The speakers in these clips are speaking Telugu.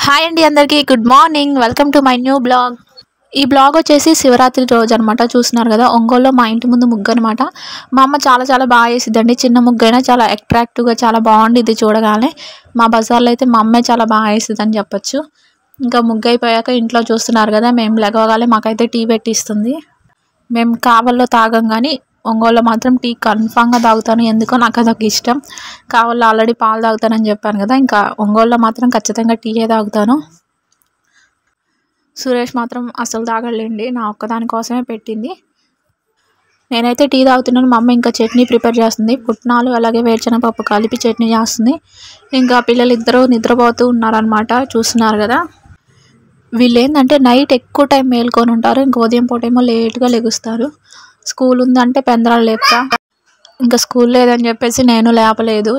హాయ్ అండి అందరికీ good morning. Welcome to my new blog. ఈ బ్లాగ్ వచ్చేసి శివరాత్రి రోజు అనమాట. చూస్తున్నారు కదా, ఒంగోలులో మా ఇంటి ముందు ముగ్గు అనమాట. మా అమ్మ చాలా చాలా బాగా వేసిద్దండి. చిన్న ముగ్గు అయినా చాలా అట్రాక్టివ్గా చాలా బాగుండిద్ది చూడగానే. మా బజార్లో అయితే మా అమ్మే చాలా బాగా వేసిద్దని చెప్పొచ్చు. ఇంకా ముగ్గు అయిపోయాక ఇంట్లో చూస్తున్నారు కదా, మేము లెగవగానే మాకైతే టీ పెట్టిస్తుంది. మేము కావల్లో తాగం కానీ ఒంగోలులో మాత్రం టీ కన్ఫామ్గా తాగుతాను. ఎందుకో నాకు అదొక ఇష్టం. కావల్లో ఆల్రెడీ పాలు తాగుతానని చెప్పాను కదా, ఇంకా ఒంగోలులో మాత్రం ఖచ్చితంగా టీయే తాగుతాను. సురేష్ మాత్రం అసలు తాగలేండి, నా ఒక్కదాని కోసమే పెట్టింది. నేనైతే టీ తాగుతున్నాను. మా అమ్మ ఇంకా చట్నీ ప్రిపేర్ చేస్తుంది. పుట్నాలు అలాగే వేరుశనగపప్పు కలిపి చట్నీ చేస్తుంది. ఇంకా పిల్లలు ఇద్దరు నిద్రపోతూ ఉన్నారనమాట. చూస్తున్నారు కదా, వీళ్ళు ఏంటంటే నైట్ ఎక్కువ టైం మేల్కొని ఉంటారు. ఇంకా ఉదయం పూటేమో లేట్గా లెగుస్తారు. స్కూల్ ఉందంటే పెందరాలు లేపుతా, ఇంకా స్కూల్ లేదని చెప్పేసి నేను లేపలేదు.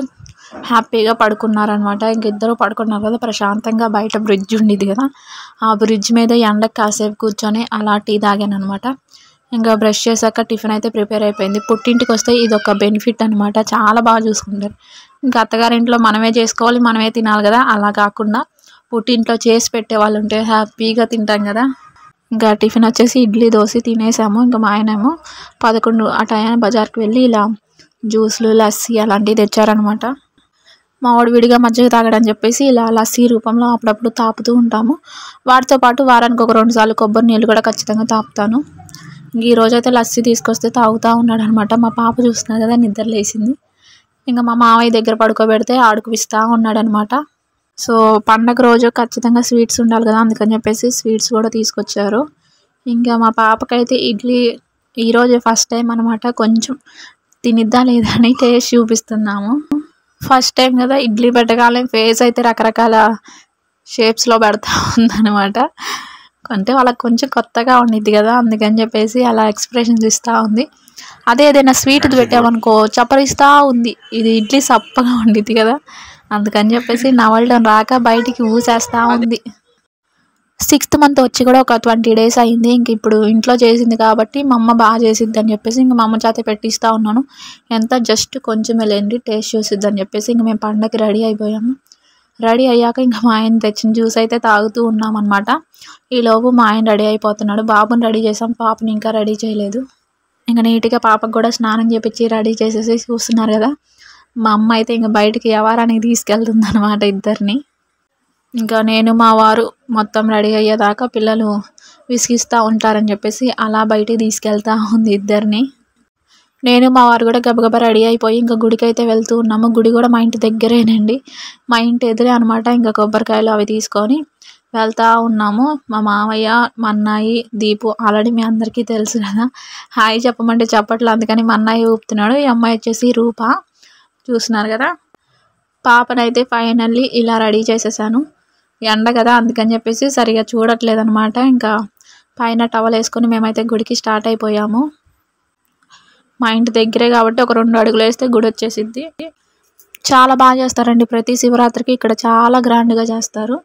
హ్యాపీగా పడుకున్నారనమాట. ఇంక ఇద్దరు పడుకున్నారు కదా, ప్రశాంతంగా బయట బ్రిడ్జ్ ఉండేది కదా, ఆ బ్రిడ్జ్ మీద ఎండకు కాసేపు కూర్చొని అలా టీ తాగాను అనమాట. ఇంకా బ్రష్ చేశాక టిఫిన్ అయితే ప్రిపేర్ అయిపోయింది. పుట్టింటికి వస్తే ఇది ఒక బెనిఫిట్ అనమాట, చాలా బాగా చూసుకుంటారు. ఇంకా అత్తగారింట్లో మనమే చేసుకోవాలి, మనమే తినాలి కదా, అలా కాకుండా పుట్టింట్లో చేసి పెట్టే వాళ్ళు ఉంటే హ్యాపీగా తింటాం కదా. ఇంకా టిఫిన్ వచ్చేసి ఇడ్లీ దోశ తినేసాము. ఇంకా మా ఆయనేమో 11 ఆ టైం బజార్కి వెళ్ళి ఇలా జ్యూస్లు లస్సీ అలాంటివి తెచ్చారనమాట. మా వాడు విడిగా మజ్జిగ తాగడని చెప్పేసి ఇలా లస్సీ రూపంలో అప్పుడప్పుడు తాపుతూ ఉంటాము. వాటితో పాటు వారానికి ఒక 2 సార్లు కొబ్బరి నీళ్ళు కూడా ఖచ్చితంగా తాపుతాను. ఇంక ఈ రోజైతే లస్సీ తీసుకొస్తే తాగుతూ ఉన్నాడు అనమాట. మా పాప చూస్తున్నారు కదా, నిద్ర లేచింది. ఇంకా మా మావయ్య దగ్గర పడుకోబెడితే ఆడుకుపిస్తూ ఉన్నాడు అనమాట. సో పండగ రోజు ఖచ్చితంగా స్వీట్స్ ఉండాలి కదా, అందుకని చెప్పేసి స్వీట్స్ కూడా తీసుకొచ్చారు. ఇంకా మా పాపకైతే ఇడ్లీ ఈరోజు ఫస్ట్ టైం అనమాట. కొంచెం తినిద్దా లేదా అని టేస్ట్ చూపిస్తున్నాము. ఫస్ట్ టైం కదా, ఇడ్లీ పెట్టగానే ఫేస్ అయితే రకరకాల షేప్స్లో పెడతా ఉందన్నమాట. అంటే వాళ్ళకి కొంచెం కొత్తగా ఉండిద్ది కదా, అందుకని చెప్పేసి అలా ఎక్స్ప్రెషన్స్ ఇస్తూ ఉంది. అదే ఏదైనా స్వీట్ పెట్టామనుకో చప్పరిస్తూ ఉంది. ఇది ఇడ్లీ సప్పగా ఉండిద్ది కదా, అందుకని చెప్పేసి నవలడం రాక బయటికి ఊసేస్తూ ఉంది. 6th మంత్ వచ్చి కూడా ఒక 20 days అయింది. ఇంక ఇప్పుడు ఇంట్లో చేసింది కాబట్టి మా అమ్మ బాగా చేసిద్ది అని చెప్పేసి ఇంక మా అమ్మ చేత పెట్టిస్తూ ఉన్నాను. ఎంత జస్ట్ కొంచెమే లేండి, టేస్ట్ చూసిద్ది అని చెప్పేసి ఇంక మేము పండగకి రెడీ అయిపోయాము. రెడీ అయ్యాక ఇంకా మా ఆయన తెచ్చిన జ్యూస్ అయితే తాగుతూ ఉన్నాం అనమాట. ఈలోపు మా ఆయన రెడీ అయిపోతున్నాడు. బాబుని రెడీ చేసాం, పాపని ఇంకా రెడీ చేయలేదు. ఇంకా నీట్గా పాపకు కూడా స్నానం చేపించి రెడీ చేసేసి చూస్తున్నారు కదా, మా అమ్మ అయితే ఇంకా బయటికి వ్యవహారానికి తీసుకెళ్తుంది అనమాట ఇద్దరిని. ఇంకా నేను మా వారు మొత్తం రెడీ అయ్యేదాకా పిల్లలు విసిగిస్తూ ఉంటారని చెప్పేసి అలా బయటికి తీసుకెళ్తా ఉంది ఇద్దరిని. నేను మా వారు కూడా గబగబా రెడీ అయిపోయి ఇంకా గుడికి అయితే వెళ్తూ ఉన్నాము. గుడి కూడా మా ఇంటి దగ్గరేనండి, మా ఇంటి ఎదురే అనమాట. ఇంకా కొబ్బరికాయలు అవి తీసుకొని వెళ్తూ ఉన్నాము. మా మావయ్య, మా అన్నయ్య, దీపు ఆల్రెడీ మీ అందరికీ తెలుసు కదా, హాయ్ చెప్పమంటే చెప్పట్లేదు, అందుకని మా అన్నయ్య ఊపుతున్నాడు. ఈ అమ్మాయి వచ్చేసి రూప, చూస్తున్నారు కదా. పాపనైతే ఫైనల్లీ ఇలా రెడీ చేసేసాను. ఎండ కదా, అందుకని చెప్పేసి సరిగా చూడట్లేదు అనమాట. ఇంకా పైన టవల్ వేసుకొని మేమైతే గుడికి స్టార్ట్ అయిపోయాము. మా ఇంటి దగ్గరే కాబట్టి ఒక 2 అడుగులు వేస్తే గుడి వచ్చేసిద్ది. చాలా బాగా చేస్తారండి ప్రతి శివరాత్రికి, ఇక్కడ చాలా గ్రాండ్గా చేస్తారు.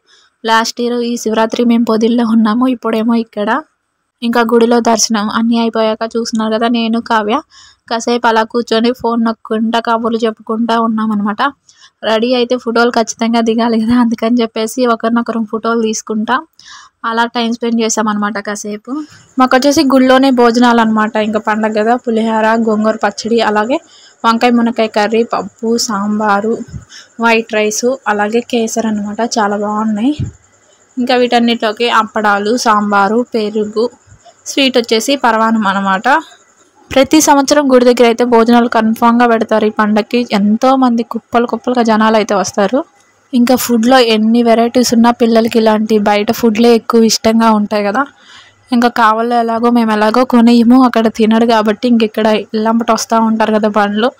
లాస్ట్ ఇయర్ ఈ శివరాత్రి మేము పొదిల్లో ఉన్నాము, ఇప్పుడేమో ఇక్కడ. ఇంకా గుడిలో దర్శనం అన్నీ అయిపోయాక చూస్తున్నారు కదా, నేను కావ్య కాసేపు అలా కూర్చొని ఫోన్ నొక్కుంటా కబుర్లు చెప్పుకుంటూ ఉన్నామన్నమాట. రెడీ అయితే ఫోటోలు ఖచ్చితంగా దిగాలి కదా, అందుకని చెప్పేసి ఒకరినొకరు ఫోటోలు తీసుకుంటా అలా టైం స్పెండ్ చేసామన్నమాట కాసేపు. మాకు వచ్చేసి గుళ్ళోనే భోజనాలు అనమాట. ఇంకా పండగ కదా, పులిహోర, గోంగూర పచ్చడి, అలాగే వంకాయ మునక్కాయ కర్రీ, పప్పు, సాంబారు, వైట్ రైసు, అలాగే కేసరి అనమాట. చాలా బాగున్నాయి. ఇంకా వీటన్నిటిలోకి అప్పడాలు, సాంబారు, పెరుగు, స్వీట్ వచ్చేసి పరమాన్నం అనమాట. ప్రతి సంవత్సరం గుడి దగ్గర అయితే భోజనాలు కన్ఫామ్గా పెడతారు. ఈ పండగకి ఎంతోమంది కుప్పలుగా జనాలు అయితే వస్తారు. ఇంకా ఫుడ్లో ఎన్ని వెరైటీస్ ఉన్నా పిల్లలకి ఇలాంటి బయట ఫుడ్లే ఎక్కువ ఇష్టంగా ఉంటాయి కదా. ఇంకా కావాలో మేము ఎలాగో కొనియము, అక్కడ తినడు కాబట్టి ఇంక ఇక్కడ ఇల్లంపట వస్తూ ఉంటారు కదా బండ్లు,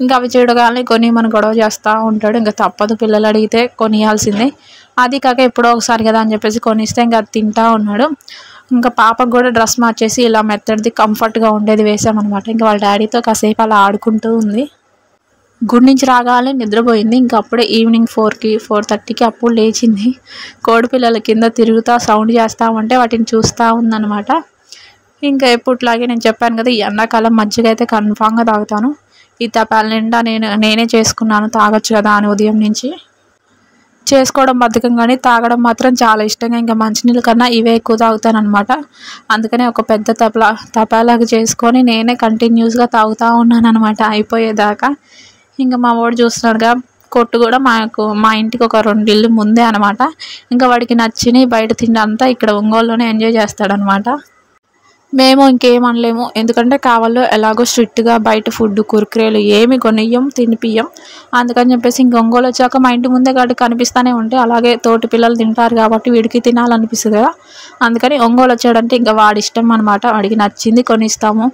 ఇంకా అవి చూడగానే కొని మన గొడవ చేస్తూ ఉంటాడు. ఇంకా తప్పదు, పిల్లలు అడిగితే కొనియాల్సిందే. అది కాక ఎప్పుడో ఒకసారి కదా అని చెప్పేసి కొనిస్తే ఇంకా అది తింటూ ఉన్నాడు. ఇంకా పాపకు కూడా డ్రెస్ మార్చేసి ఇలా మెత్తడిది కంఫర్ట్గా ఉండేది వేసామన్నమాట. ఇంకా వాళ్ళ డాడీతో కాసేపు అలా ఆడుకుంటూ ఉంది. గుడి నుంచి రాగానే నిద్రపోయింది. ఇంకా అప్పుడే ఈవినింగ్ 4కి 4:30కి అప్పుడు లేచింది. కోడి పిల్లల కింద తిరుగుతూ సౌండ్ చేస్తూ ఉంటే వాటిని చూస్తూ ఉందన్నమాట. ఇంకా ఎప్పుట్లాగే నేను చెప్పాను కదా, ఈ ఎండాకాలం మజ్జిగ అయితే కన్ఫామ్గా తాగుతాను. ఈ తపాల నిండా నేనే చేసుకున్నాను, తాగొచ్చు కదా అని ఉదయం నుంచి. చేసుకోవడం బద్ధకం కానీ తాగడం మాత్రం చాలా ఇష్టంగా, ఇంకా మంచినీళ్ళ కన్నా ఇవే ఎక్కువ తాగుతానమాట. అందుకనే ఒక పెద్ద తపాలాగా చేసుకొని నేనే కంటిన్యూస్గా తాగుతూ ఉన్నాను అనమాట అయిపోయేదాకా. ఇంకా మా వాడు చూస్తున్నాడుగా, కొట్టు కూడా మా ఇంటికి ఒక 2 ఇళ్ళు ముందే అనమాట. ఇంకా వాడికి నచ్చినవి బయట తిండి అంతా ఇక్కడ ఒంగోలులోనే ఎంజాయ్ చేస్తాడనమాట. మేము ఇంకేం అనలేము, ఎందుకంటే కావాలో ఎలాగో స్ట్రిక్ట్గా బయట ఫుడ్ కుర్కురేలు ఏమి కొనియ్యం, తినిపియ్యం. అందుకని చెప్పేసి ఇంక ఒంగోలు వచ్చాక మా ఇంటి ముందే కాబట్టి కనిపిస్తూనే ఉంటాయి. అలాగే తోటి పిల్లలు తింటారు కాబట్టి వీడికి తినాలనిపిస్తుంది కదా, అందుకని ఒంగోలు వచ్చాడంటే ఇంకా వాడి ఇష్టం అనమాట. వాడికి నచ్చింది కొనిస్తాము,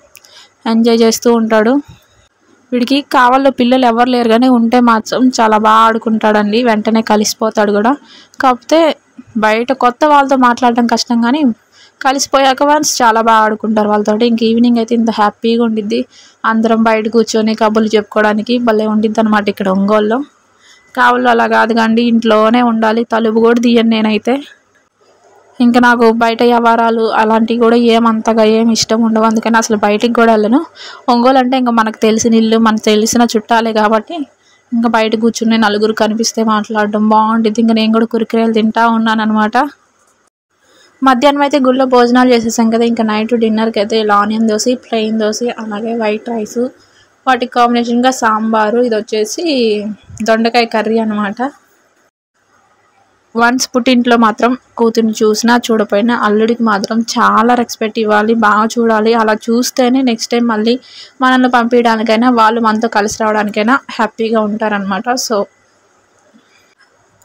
ఎంజాయ్ చేస్తూ ఉంటాడు. వీడికి కావాలో పిల్లలు ఎవరు లేరు కానీ ఉంటే మాత్రం చాలా బాగా ఆడుకుంటాడండి, వెంటనే కలిసిపోతాడు కూడా. కాకపోతే బయట కొత్త వాళ్ళతో మాట్లాడడం కష్టం కానీ కలిసిపోయాక వన్స్ చాలా బాగా ఆడుకుంటారు వాళ్ళతో. ఇంక ఈవినింగ్ అయితే ఇంత హ్యాపీగా ఉండిద్ది, అందరం బయట కూర్చొని కబుర్లు చెప్పుకోవడానికి భలే ఉండిద్ది అనమాట ఇక్కడ ఒంగోలులో. కావాలో అలా కాదు కానీ ఇంట్లోనే ఉండాలి, తలుపు కూడా తీయను నేనైతే. ఇంకా నాకు బయట వ్యవహారాలు అలాంటివి కూడా ఏమంతగా ఏమి ఇష్టం ఉండవు, అందుకని అసలు బయటికి కూడా వెళ్ళను. ఒంగోలు అంటే ఇంకా మనకు తెలిసిన ఇల్లు, మనకు తెలిసిన చుట్టాలే కాబట్టి ఇంకా బయట కూర్చుని నలుగురు కనిపిస్తే మాట్లాడడం బాగుంటుంది. ఇంకా నేను కూడా కురికిరేలు తింటా ఉన్నాను అనమాట. మధ్యాహ్నం అయితే గుళ్ళో భోజనాలు చేసేసాం కదా, ఇంకా నైట్ డిన్నర్కి అయితే ఇలా ఆనియన్ దోశ, ప్లెయిన్ దోశ, అలాగే వైట్ రైస్, వాటికి కాంబినేషన్గా సాంబారు, ఇది వచ్చేసి దొండకాయ కర్రీ అనమాట. వన్స్ పుట్టింట్లో మాత్రం కూతుర్ని చూసినా చూడపోయినా అల్లుడికి మాత్రం చాలా రెస్పెక్ట్ ఇవ్వాలి, బాగా చూడాలి. అలా చూస్తేనే నెక్స్ట్ టైం మళ్ళీ మనల్ని పంపించడానికైనా వాళ్ళు మనతో కలిసి రావడానికైనా హ్యాపీగా ఉంటారనమాట. సో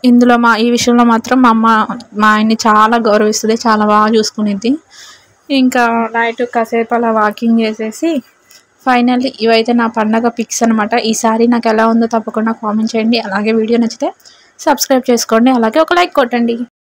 ఇందులో ఈ విషయంలో మాత్రం మా ఆయన్ని చాలా గౌరవిస్తుంది, చాలా బాగా చూసుకునేది. ఇంకా నైట్ కాసేపు అలా వాకింగ్ చేసేసి ఫైనల్లీ ఇవైతే నా పండగ పిక్స్ అనమాట. ఈసారి నాకు ఎలా ఉందో తప్పకుండా కామెంట్ చేయండి. అలాగే వీడియో నచ్చితే సబ్స్క్రైబ్ చేసుకోండి, అలాగే ఒక లైక్ కొట్టండి.